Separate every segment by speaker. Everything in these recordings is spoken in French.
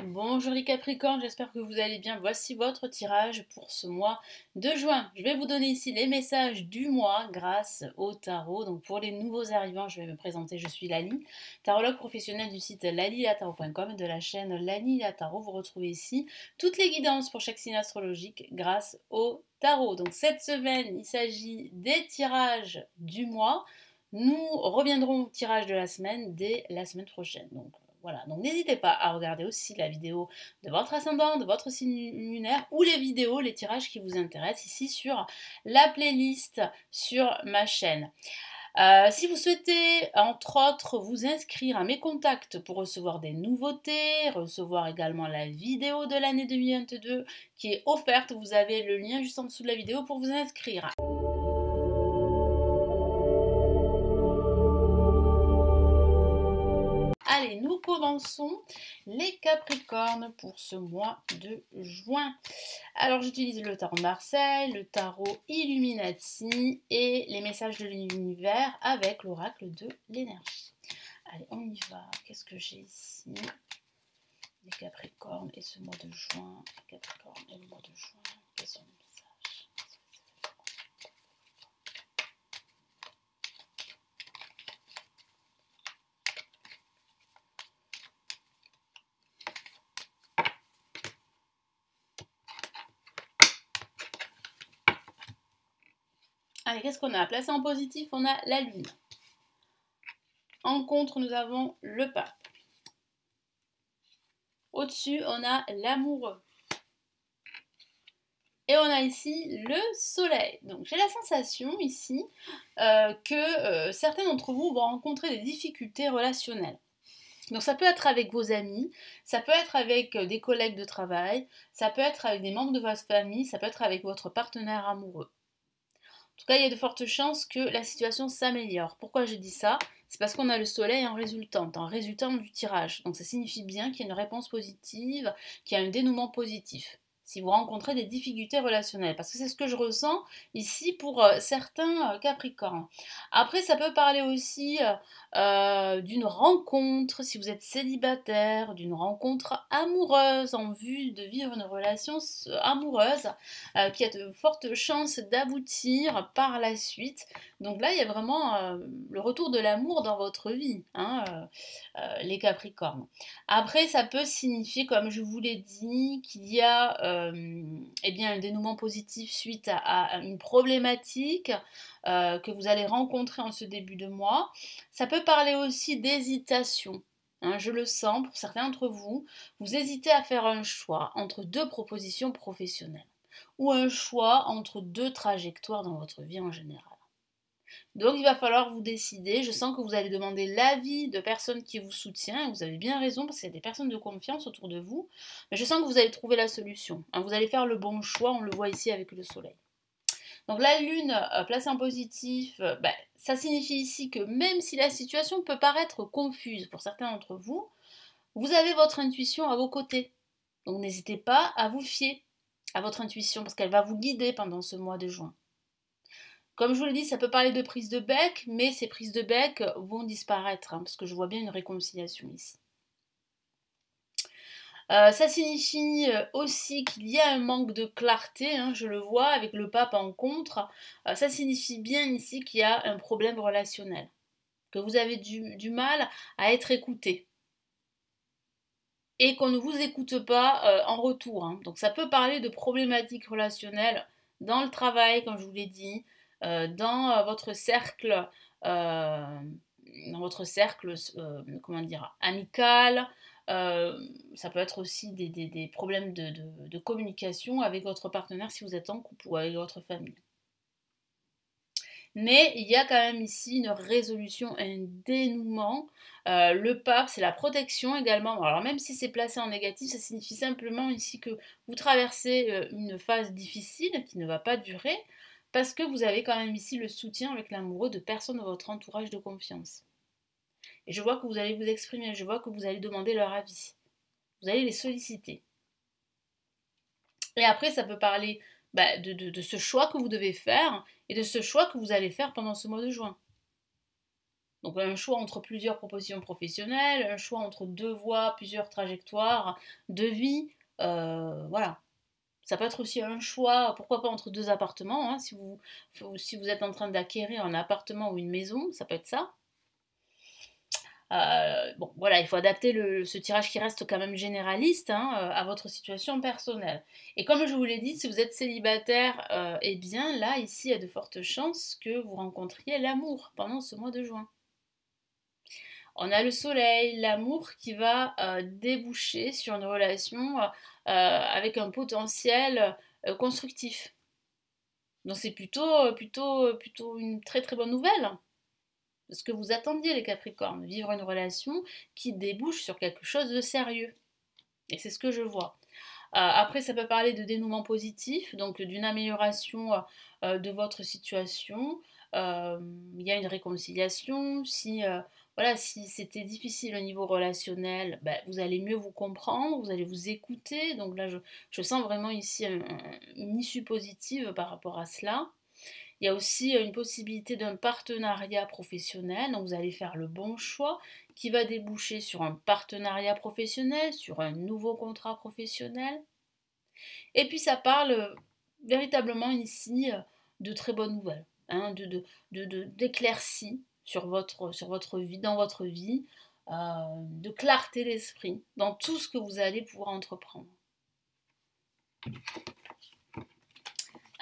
Speaker 1: Bonjour les Capricornes, j'espère que vous allez bien. Voici votre tirage pour ce mois de juin. Je vais vous donner ici les messages du mois grâce au tarot. Donc pour les nouveaux arrivants, je vais me présenter. Je suis Lali, tarologue professionnelle du site lalilatarot.com et de la chaîne Lali La Tarot. Vous retrouvez ici toutes les guidances pour chaque signe astrologique grâce au tarot. Donc cette semaine, il s'agit des tirages du mois. Nous reviendrons au tirage de la semaine dès la semaine prochaine. Donc voilà, donc n'hésitez pas à regarder aussi la vidéo de votre ascendant, de votre signe lunaire ou les vidéos, les tirages qui vous intéressent ici sur la playlist sur ma chaîne. Si vous souhaitez, entre autres, vous inscrire à mes contacts pour recevoir des nouveautés, recevoir également la vidéo de l'année 2022 qui est offerte, vous avez le lien juste en dessous de la vidéo pour vous inscrire. Allez, nous commençons les Capricornes pour ce mois de juin. Alors, j'utilise le tarot Marseille, le tarot Illuminati et les messages de l'univers avec l'oracle de l'énergie. Allez, on y va. Qu'est-ce que j'ai ici? Les Capricornes et ce mois de juin. Les Capricornes et le mois de juin. Quels sont les messages? Allez, qu'est-ce qu'on a? Placé en positif, on a la lune. En contre, nous avons le pape. Au-dessus, on a l'amoureux. Et on a ici le soleil. Donc j'ai la sensation ici que certains d'entre vous vont rencontrer des difficultés relationnelles. Donc ça peut être avec vos amis, ça peut être avec des collègues de travail, ça peut être avec des membres de votre famille, ça peut être avec votre partenaire amoureux. En tout cas, il y a de fortes chances que la situation s'améliore. Pourquoi je dis ça? C'est parce qu'on a le soleil en résultant du tirage. Donc ça signifie bien qu'il y a une réponse positive, qu'il y a un dénouement positif. Si vous rencontrez des difficultés relationnelles, parce que c'est ce que je ressens ici pour certains Capricornes. Après, ça peut parler aussi d'une rencontre, si vous êtes célibataire, d'une rencontre amoureuse en vue de vivre une relation amoureuse qui a de fortes chances d'aboutir par la suite. Donc là, il y a vraiment le retour de l'amour dans votre vie, hein, les Capricornes. Après, ça peut signifier, comme je vous l'ai dit, qu'il y a eh bien, un dénouement positif suite à une problématique que vous allez rencontrer en ce début de mois. Ça peut parler aussi d'hésitation. Hein, je le sens, pour certains d'entre vous, vous hésitez à faire un choix entre deux propositions professionnelles ou un choix entre deux trajectoires dans votre vie en général. Donc il va falloir vous décider. Je sens que vous allez demander l'avis de personnes qui vous soutiennent. Vous avez bien raison parce qu'il y a des personnes de confiance autour de vous. Mais je sens que vous allez trouver la solution. Hein, vous allez faire le bon choix. On le voit ici avec le soleil. Donc la lune placée en positif, ça signifie ici que même si la situation peut paraître confuse pour certains d'entre vous, vous avez votre intuition à vos côtés. Donc n'hésitez pas à vous fier à votre intuition parce qu'elle va vous guider pendant ce mois de juin. Comme je vous l'ai dit, ça peut parler de prise de bec, mais ces prises de bec vont disparaître, hein, parce que je vois bien une réconciliation ici. Ça signifie aussi qu'il y a un manque de clarté, hein, je le vois avec le pape en contre. Ça signifie bien ici qu'il y a un problème relationnel, que vous avez du mal à être écouté et qu'on ne vous écoute pas en retour. Hein. Donc ça peut parler de problématiques relationnelles dans le travail, comme je vous l'ai dit, dans votre cercle, comment dire, amical. Ça peut être aussi des problèmes de communication avec votre partenaire si vous êtes en couple ou avec votre famille. Mais il y a quand même ici une résolution, un dénouement. Le pape, c'est la protection également. Alors même si c'est placé en négatif, ça signifie simplement ici que vous traversez une phase difficile qui ne va pas durer, parce que vous avez quand même ici le soutien avec l'amoureux de personnes de votre entourage de confiance. Et je vois que vous allez vous exprimer, je vois que vous allez demander leur avis. Vous allez les solliciter. Et après, ça peut parler de ce choix que vous devez faire et de ce choix que vous allez faire pendant ce mois de juin. Donc un choix entre plusieurs propositions professionnelles, un choix entre deux voies, plusieurs trajectoires de vie, voilà. Ça peut être aussi un choix, pourquoi pas entre deux appartements, hein, si vous êtes en train d'acquérir un appartement ou une maison, ça peut être ça. Bon, voilà, il faut adapter ce tirage qui reste quand même généraliste, hein, à votre situation personnelle. Et comme je vous l'ai dit, si vous êtes célibataire, eh bien là, ici, il y a de fortes chances que vous rencontriez l'amour pendant ce mois de juin. On a le soleil, l'amour qui va déboucher sur une relation avec un potentiel constructif. Donc c'est plutôt une très très bonne nouvelle. Ce que vous attendiez les Capricornes, vivre une relation qui débouche sur quelque chose de sérieux. Et c'est ce que je vois. Après, ça peut parler de dénouement positif, donc d'une amélioration de votre situation. Il y a une réconciliation. Voilà, si c'était difficile au niveau relationnel, ben, vous allez mieux vous comprendre, vous allez vous écouter. Donc là, je sens vraiment ici une issue positive par rapport à cela. Il y a aussi une possibilité d'un partenariat professionnel, donc vous allez faire le bon choix qui va déboucher sur un partenariat professionnel, sur un nouveau contrat professionnel. Et puis ça parle véritablement ici de très bonnes nouvelles, hein, d'éclaircies sur votre vie, dans votre vie, de clarté d'esprit dans tout ce que vous allez pouvoir entreprendre.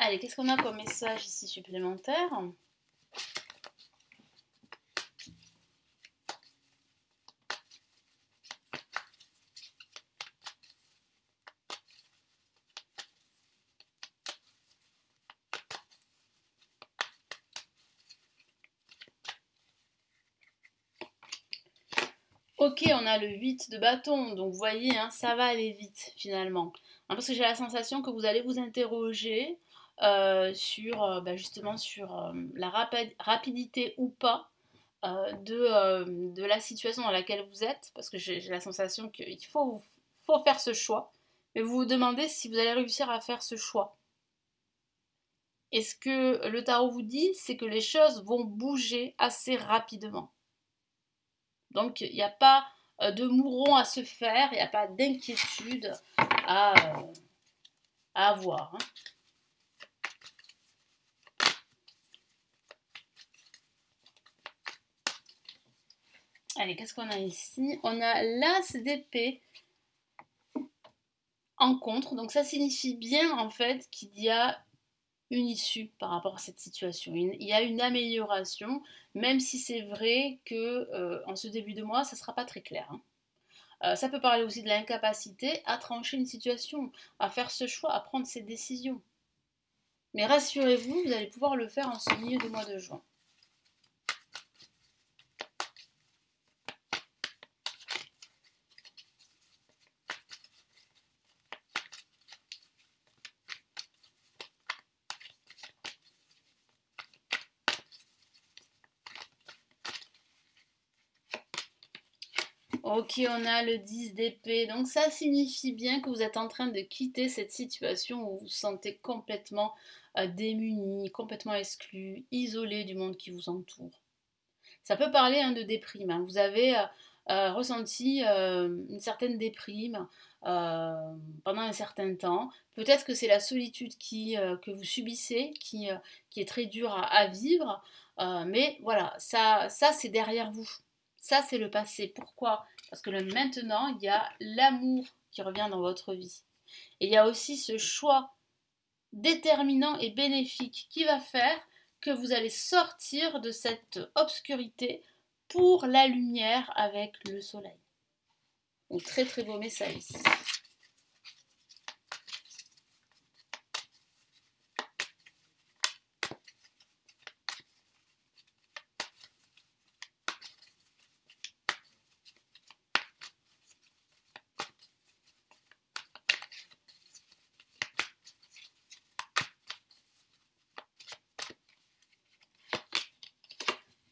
Speaker 1: Allez, qu'est-ce qu'on a comme message ici supplémentaire ? Ok, on a le 8 de bâton, donc vous voyez, hein, ça va aller vite finalement. Hein, parce que j'ai la sensation que vous allez vous interroger sur justement sur la rapidité ou pas de la situation dans laquelle vous êtes, parce que j'ai la sensation qu'il faut faire ce choix, mais vous vous demandez si vous allez réussir à faire ce choix. Et ce que le tarot vous dit, c'est que les choses vont bouger assez rapidement. Donc il n'y a pas de mouron à se faire, il n'y a pas d'inquiétude à avoir. Hein. Allez, qu'est-ce qu'on a ici ? On a l'as d'épée en contre, donc ça signifie bien en fait qu'il y a une issue par rapport à cette situation. Il y a une amélioration, même si c'est vrai que en ce début de mois, ça ne sera pas très clair. Hein. Ça peut parler aussi de l'incapacité à trancher une situation, à faire ce choix, à prendre cette décision. Mais rassurez-vous, vous allez pouvoir le faire en ce milieu de mois de juin. Ok, on a le 10 d'épée. Donc ça signifie bien que vous êtes en train de quitter cette situation où vous vous sentez complètement démuni, complètement exclu, isolé du monde qui vous entoure. Ça peut parler de déprime. Hein. Vous avez ressenti une certaine déprime pendant un certain temps. Peut-être que c'est la solitude que vous subissez qui est très dure à vivre. Mais voilà, ça c'est derrière vous. Ça, c'est le passé. Pourquoi ? Parce que le maintenant, il y a l'amour qui revient dans votre vie. Et il y a aussi ce choix déterminant et bénéfique qui va faire que vous allez sortir de cette obscurité pour la lumière avec le soleil. Donc très très beau message ici.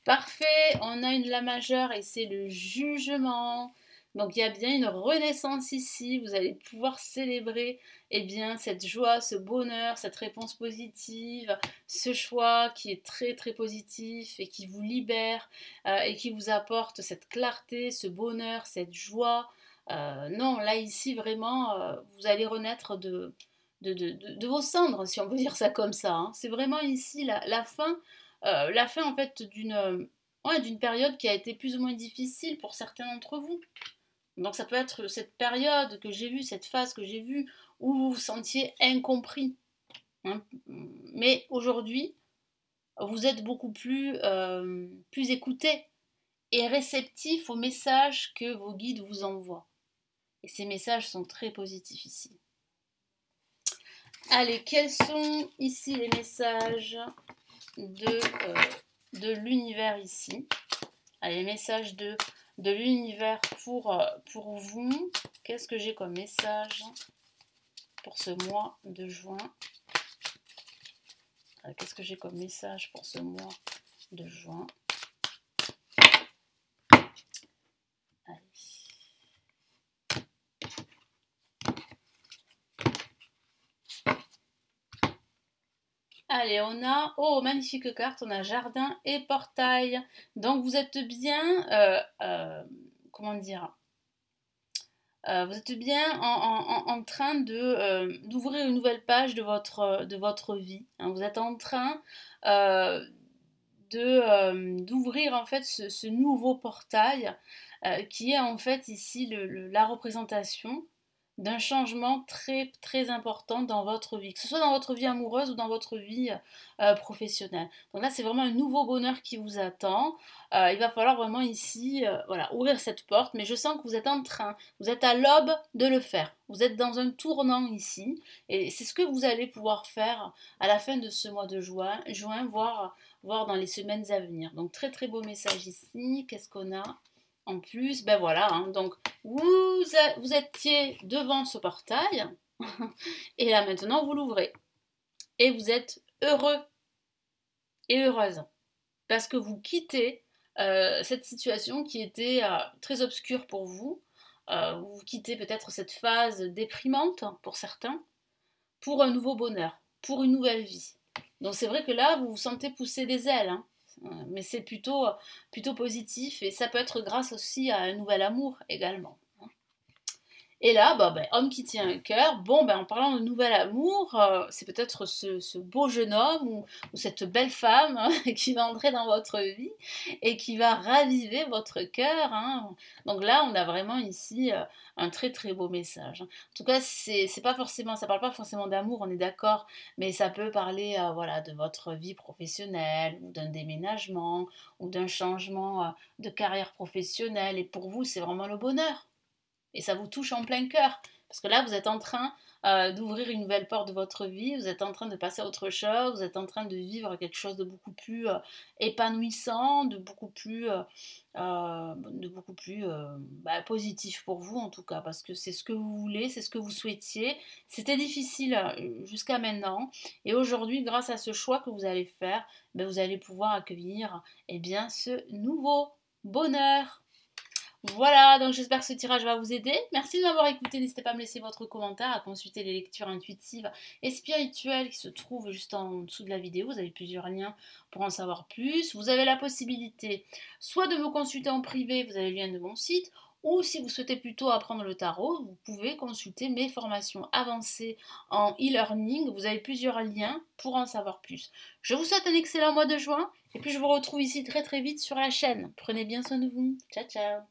Speaker 1: Parfait, on a une La majeure et c'est le jugement. Donc il y a bien une renaissance ici, vous allez pouvoir célébrer eh bien, cette joie, ce bonheur, cette réponse positive, ce choix qui est très très positif et qui vous libère et qui vous apporte cette clarté, ce bonheur, cette joie. Non, là ici vraiment, vous allez renaître de vos cendres, si on peut dire ça comme ça. Hein. C'est vraiment ici la fin en fait ouais, d'une période qui a été plus ou moins difficile pour certains d'entre vous. Donc ça peut être cette période que j'ai vue, cette phase que j'ai vue, où vous vous sentiez incompris. Hein. Mais aujourd'hui, vous êtes beaucoup plus écouté et réceptif aux messages que vos guides vous envoient. Et ces messages sont très positifs ici. Allez, quels sont ici les messages de l'univers ici? Allez, les messages de l'univers pour vous. Qu'est-ce que j'ai comme message pour ce mois de juin? Qu'est-ce que j'ai comme message pour ce mois de juin? Allez. Allez, on a, oh, magnifique carte, on a jardin et portail. Donc vous êtes bien, comment dire, vous êtes bien en train d'ouvrir une nouvelle page de votre vie. Hein. Vous êtes en train d'ouvrir en fait ce nouveau portail qui est en fait ici la représentation d'un changement très très important dans votre vie, que ce soit dans votre vie amoureuse ou dans votre vie professionnelle. Donc là, c'est vraiment un nouveau bonheur qui vous attend. Il va falloir vraiment ici voilà, ouvrir cette porte, mais je sens que vous êtes à l'aube de le faire. Vous êtes dans un tournant ici, et c'est ce que vous allez pouvoir faire à la fin de ce mois de juin voire dans les semaines à venir. Donc très très beau message ici. Qu'est-ce qu'on a en plus? Ben voilà, hein, donc vous étiez devant ce portail et là maintenant vous l'ouvrez et vous êtes heureux et heureuse parce que vous quittez cette situation qui était très obscure pour vous. Vous quittez peut-être cette phase déprimante pour certains pour un nouveau bonheur, pour une nouvelle vie. Donc c'est vrai que là vous vous sentez pousser des ailes, hein, mais c'est plutôt positif et ça peut être grâce aussi à un nouvel amour également. Et là, homme qui tient un cœur, en parlant de nouvel amour, c'est peut-être ce beau jeune homme ou cette belle femme hein, qui va entrer dans votre vie et qui va raviver votre cœur. Hein. Donc là, on a vraiment ici un très très beau message. En tout cas, c'est pas forcément, ça parle pas forcément d'amour, on est d'accord, mais ça peut parler voilà, de votre vie professionnelle ou d'un déménagement ou d'un changement de carrière professionnelle. Et pour vous, c'est vraiment le bonheur. Et ça vous touche en plein cœur. Parce que là, vous êtes en train d'ouvrir une nouvelle porte de votre vie, vous êtes en train de passer à autre chose, vous êtes en train de vivre quelque chose de beaucoup plus épanouissant, de beaucoup plus positif pour vous en tout cas, parce que c'est ce que vous voulez, c'est ce que vous souhaitiez. C'était difficile jusqu'à maintenant, et aujourd'hui, grâce à ce choix que vous allez faire, vous allez pouvoir accueillir ce nouveau bonheur. Voilà, donc j'espère que ce tirage va vous aider. Merci de m'avoir écouté. N'hésitez pas à me laisser votre commentaire, à consulter les lectures intuitives et spirituelles qui se trouvent juste en dessous de la vidéo. Vous avez plusieurs liens pour en savoir plus. Vous avez la possibilité soit de me consulter en privé, vous avez le lien de mon site, ou si vous souhaitez plutôt apprendre le tarot, vous pouvez consulter mes formations avancées en e-learning. Vous avez plusieurs liens pour en savoir plus. Je vous souhaite un excellent mois de juin et puis je vous retrouve ici très très vite sur la chaîne. Prenez bien soin de vous. Ciao ciao.